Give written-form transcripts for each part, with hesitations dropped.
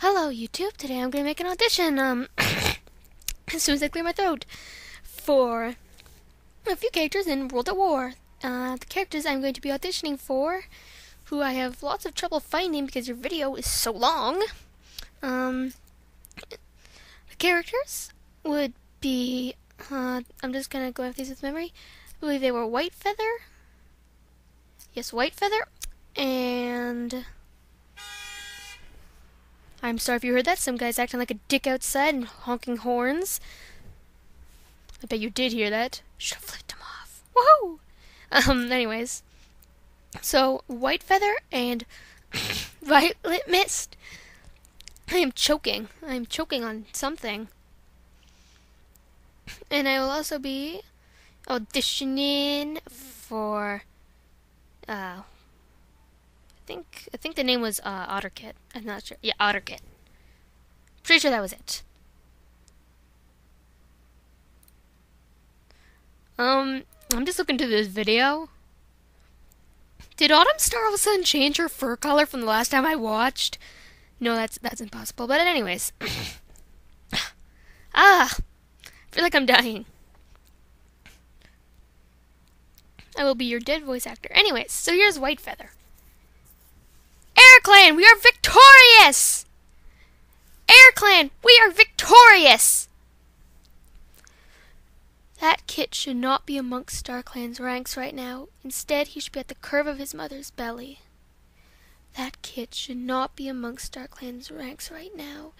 Hello YouTube, today I'm going to make an audition, as soon as I clear my throat, for a few characters in World at War. The characters I'm going to be auditioning for, who I have lots of trouble finding because your video is so long. The characters would be, I'm just going to go over these with memory. I believe they were Whitefeather, yes, Whitefeather, and I'm sorry if you heard that. Some guy's acting like a dick outside and honking horns. I bet you did hear that. Should have flipped him off. Woohoo! Anyways. So, Whitefeather and Violet Mist. I am choking. I'm choking on something. And I will also be auditioning for, I think the name was Otterkit. I'm not sure. Yeah, Otterkit. Pretty sure that was it. I'm just looking through this video. Did Autumn Star all of a sudden change her fur color from the last time I watched? No, that's impossible. But anyways, I feel like I'm dying. I will be your dead voice actor. Anyways, so here's Whitefeather. AirClan, we are victorious! AirClan, we are victorious! That kit should not be amongst StarClan's ranks right now. Instead, he should be at the curve of his mother's belly. That kit should not be amongst StarClan's ranks right now.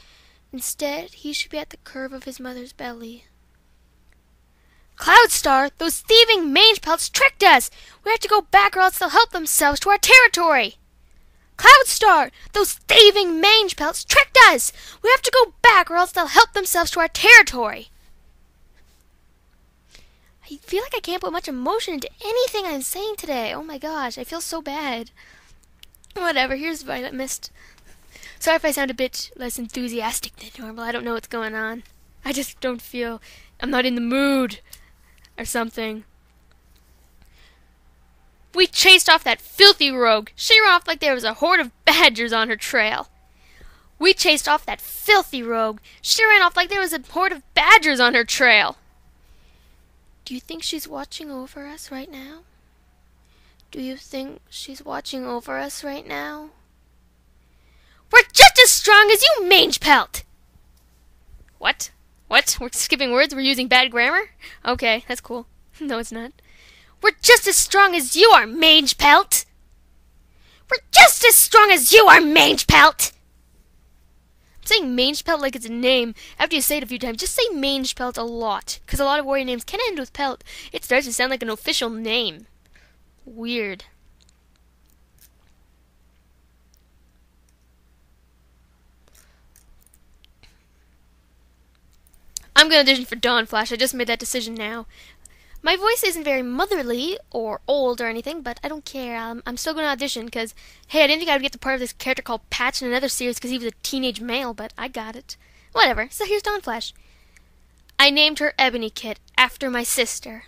Instead, he should be at the curve of his mother's belly. Cloudstar, those thieving mange pelts tricked us! We have to go back or else they'll help themselves to our territory! Cloudstar, those thieving mange pelts tricked us! We have to go back or else they'll help themselves to our territory! I feel like I can't put much emotion into anything I'm saying today. Oh my gosh, I feel so bad. Whatever, here's Violet Mist. Sorry if I sound a bit less enthusiastic than normal. I don't know what's going on. I just don't feel... I'm not in the mood. Or something. We chased off that filthy rogue. She ran off like there was a horde of badgers on her trail. We chased off that filthy rogue. She ran off like there was a horde of badgers on her trail. Do you think she's watching over us right now? Do you think she's watching over us right now? We're just as strong as you, mange pelt! What? What? We're skipping words? We're using bad grammar? Okay, that's cool. No, it's not. We're just as strong as you are, mange pelt! We're just as strong as you are, mange pelt! I'm saying mange pelt like it's a name. After you say it a few times, just say mange pelt a lot. Because a lot of warrior names can end with pelt. It starts to sound like an official name. Weird. I'm going to audition for Dawn Flash. I just made that decision now. My voice isn't very motherly or old or anything, but I don't care. I'm still going to audition because, hey, I didn't think I would get the part of this character called Patch in another series because he was a teenage male, but I got it. Whatever. So here's Dawn Flash. I named her Ebony Kit after my sister.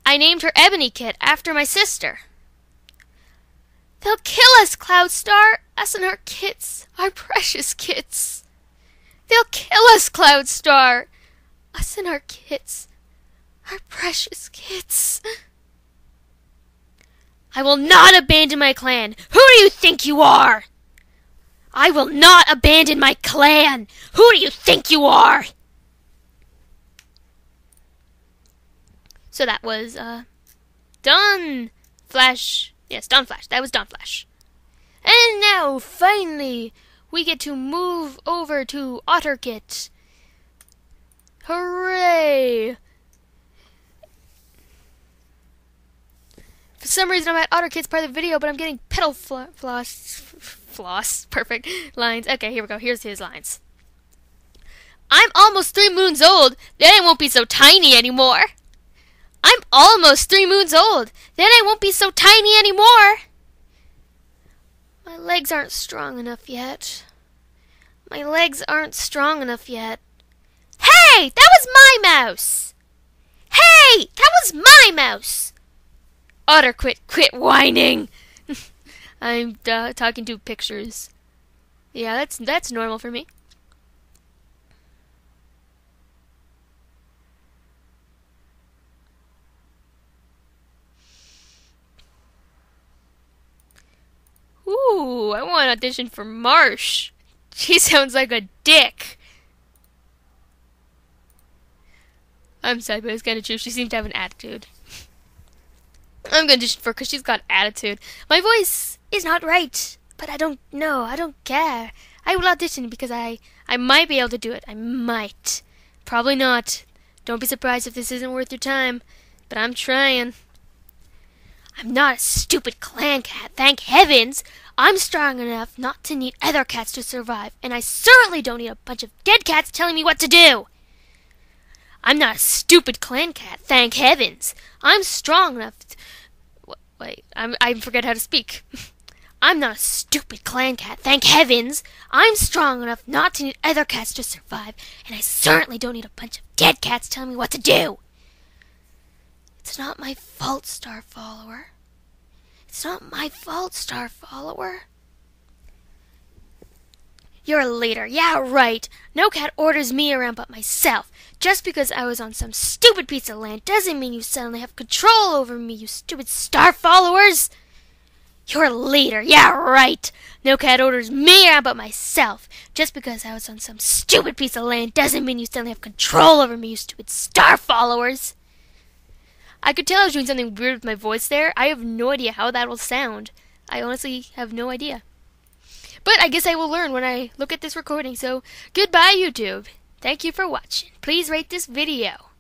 I named her Ebony Kit after my sister. They'll kill us, Cloudstar, us and our kits, our precious kits. They'll kill us, Cloudstar, us and our kits. Our precious kits. I will not abandon my clan. Who do you think you are? I will not abandon my clan. Who do you think you are? So that was, Dawn Flash. Yes, Dawn Flash. That was Dawn Flash. And now, finally, we get to move over to Otterkit. Hooray! For some reason, I'm at Otterkit's part of the video, but I'm getting petal floss. Perfect lines. Okay, here we go. Here's his lines. I'm almost 3 moons old. Then I won't be so tiny anymore. I'm almost 3 moons old. Then I won't be so tiny anymore. My legs aren't strong enough yet. My legs aren't strong enough yet. Hey! That was my mouse! Hey! That was my mouse! Otterkit, quit whining! I'm talking to pictures. Yeah, that's normal for me. Ooh, I want to audition for Marsh. She sounds like a dick. I'm sorry, but it's kind of true. She seems to have an attitude. I'm going to audition for her because she's got attitude. My voice is not right, but I don't know. I don't care. I will audition because I might be able to do it. I might. Probably not. Don't be surprised if this isn't worth your time, but I'm trying. I'm not a stupid clan cat, thank heavens! I'm strong enough not to need other cats to survive, and I certainly don't need a bunch of dead cats telling me what to do! I'm not a stupid clan cat, thank heavens! I'm strong enough wait, I forget how to speak. I'm not a stupid clan cat, thank heavens! I'm strong enough not to need other cats to survive, and I certainly don't need a bunch of dead cats telling me what to do! It's not my fault, Star Follower. It's not my fault, Star Follower. You're a leader. Yeah, right. No cat orders me around but myself. Just because I was on some stupid piece of land doesn't mean you suddenly have control over me, you stupid Star Followers. You're a leader. Yeah, right. No cat orders me around but myself. Just because I was on some stupid piece of land doesn't mean you suddenly have control over me, you stupid Star Followers. I could tell I was doing something weird with my voice there. I have no idea how that will sound. I honestly have no idea. But I guess I will learn when I look at this recording. So, goodbye, YouTube. Thank you for watching. Please rate this video.